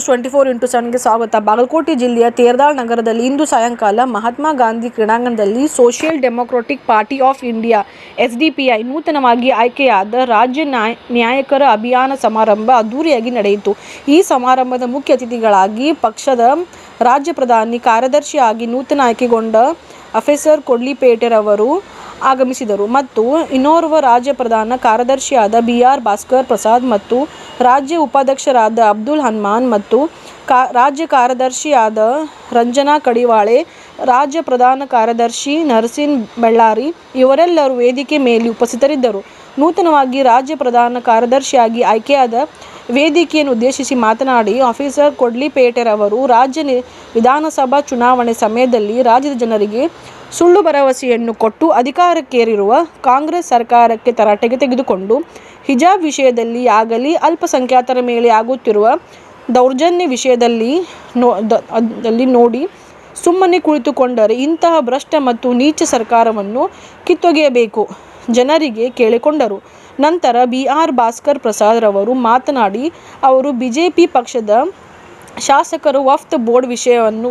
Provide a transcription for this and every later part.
News 24x7ಗೆ ಸ್ವಾಗತ. ಬಾಗಲಕೋಟೆ ಜಿಲ್ಲೆಯ ತೇರದಾಳ ನಗರದಲ್ಲಿ ಇಂದು ಸಾಯಂಕಾಲ ಮಹಾತ್ಮ ಗಾಂಧಿ ಕ್ರೀಡಾಂಗಣದಲ್ಲಿ social democratic party of India (SDPI) ನೂತನವಾಗಿ ಆಯ್ಕೆಯಾದ ರಾಜ್ಯ ನಾಯಕರ ಅಭಿಯಾನ ಸಮಾರಂಭ ಅದ್ದೂರಿಯಾಗಿ ನಡೆಯಿತು. ಈ ಸಮಾರಂಭದ ಮುಖ್ಯ ಅತಿಥಿಗಳಾಗಿ ಪಕ್ಷದ ರಾಜ್ಯ ಪ್ರಧಾನ ಕಾರ್ಯದರ್ಶಿಯಾಗಿ ನೂತನ ಆಯ್ಕೆಗೊಂಡ ಅಫೆಸರ್ ಕೊಡ್ಲಿಪೇಟೆರವರು ಆಗಮಿಸಿದರು ಮತ್ತು ಇನ್ನೋರ್ವ ರಾಜ್ಯ ಪ್ರಧಾನ ಕಾರ್ಯದರ್ಶಿಯಾದ BR ಭಾಸ್ಕರ್ ಪ್ರಸಾದ್ ಮತ್ತು ರಾಜ್ಯ ಉಪಾಧ್ಯಕ್ಷರಾದ ಅಬ್ದುಲ್ ಹನುಮಾನ್ ಮತ್ತು ರಾಜ್ಯ ಕಾರ್ಯದರ್ಶಿಯಾದ ರಂಜನಾ ಕಡಿವಾಳೆ, ರಾಜ್ಯ ಪ್ರಧಾನ ಕಾರ್ಯದರ್ಶಿ ನರಸಿನ್ ಬೆಳ್ಳಾರಿ ಇವರೆಲ್ಲರೂ ವೇದಿಕೆ ಮೇಲೆ ಉಪಸ್ಥಿತರಿದ್ದರು. ನೂತನವಾಗಿ ರಾಜ್ಯ ಪ್ರಧಾನ ಕಾರ್ಯದರ್ಶಿಯಾಗಿ ಆಯ್ಕೆಯಾದ ವೇದಿಕೆಯನ್ನು ಉದ್ದೇಶಿಸಿ ಮಾತನಾಡಿ ಆಫೀಸರ್ ಕೊಡ್ಲಿಪೇಟೆರವರು ರಾಜ್ಯ ವಿಧಾನಸಭಾ ಚುನಾವಣೆ ಸಮಯದಲ್ಲಿ ರಾಜ್ಯದ ಜನರಿಗೆ ಸುಳ್ಳು ಭರವಸೆಯನ್ನು ಕೊಟ್ಟು ಅಧಿಕಾರಕ್ಕೇರಿರುವ ಕಾಂಗ್ರೆಸ್ ಸರ್ಕಾರಕ್ಕೆ ತರಾಟೆಗೆ ತೆಗೆದುಕೊಂಡು ಹಿಜಾಬ್ ವಿಷಯದಲ್ಲಿ ಆಗಲಿ ಅಲ್ಪಸಂಖ್ಯಾತರ ಮೇಲೆ ಆಗುತ್ತಿರುವ ದೌರ್ಜನ್ಯ ವಿಷಯದಲ್ಲಿ ನೋಡಿ ಸುಮ್ಮನೆ ಕುಳಿತುಕೊಂಡರೆ ಇಂತಹ ಭ್ರಷ್ಟ ಮತ್ತು ನೀಚ ಸರ್ಕಾರವನ್ನು ಕಿತ್ತೊಗೆಯಬೇಕು ಜನರಿಗೆ ಕೇಳಿಕೊಂಡರು. ನಂತರ BR ಭಾಸ್ಕರ್ ಪ್ರಸಾದ್ ರವರು ಮಾತನಾಡಿ ಅವರು ಬಿಜೆಪಿ ಪಕ್ಷದ ಶಾಸಕರು ವಕ್ಫ್ ಬೋರ್ಡ್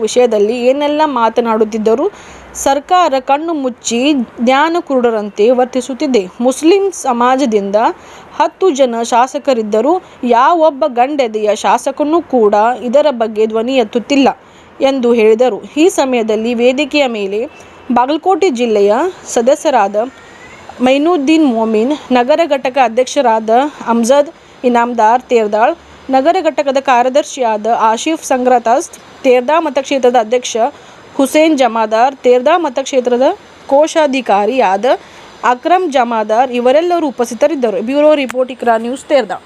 ವಿಷಯದಲ್ಲಿ ಏನೆಲ್ಲ ಮಾತನಾಡುತ್ತಿದ್ದರೂ ಸರ್ಕಾರ ಕಣ್ಣು ಮುಚ್ಚಿ ಜ್ಞಾನ ಕುರುಡರಂತೆ ವರ್ತಿಸುತ್ತಿದೆ. ಮುಸ್ಲಿಂ ಸಮಾಜದಿಂದ 10 ಜನ ಶಾಸಕರಿದ್ದರೂ ಯಾವೊಬ್ಬ ಗಂಡೆದೆಯ ಶಾಸಕನೂ ಕೂಡ ಇದರ ಬಗ್ಗೆ ಧ್ವನಿ ಎತ್ತುತ್ತಿಲ್ಲ ಎಂದು ಹೇಳಿದರು. ಈ ಸಮಯದಲ್ಲಿ ವೇದಿಕೆಯ ಮೇಲೆ ಬಾಗಲಕೋಟೆ ಜಿಲ್ಲೆಯ ಸದಸ್ಯರಾದ ಮೈನುದ್ದೀನ್ ಮೋಮಿನ್, ನಗರ ಘಟಕ ಅಧ್ಯಕ್ಷರಾದ ಅಮ್ಜದ್ ಇನಾಮದಾರ್ ತೇರದಾಳ್, ನಗರ ಘಟಕದ ಕಾರ್ಯದರ್ಶಿಯಾದ ಆಶಿಫ್ ಸಂಗ್ರತಸ್ತ್, ತೇರದಾಳ್ ಮತಕ್ಷೇತ್ರದ ಅಧ್ಯಕ್ಷ ಹುಸೇನ್ ಜಮಾದಾರ್, ತೇರದಾಳ್ ಮತಕ್ಷೇತ್ರದ ಕೋಶಾಧಿಕಾರಿಯಾದ ಅಕ್ರಮ್ ಜಮಾದಾರ್ ಇವರೆಲ್ಲರೂ ಉಪಸ್ಥಿತರಿದ್ದರು. Bureau report, Iqra news, Terdal.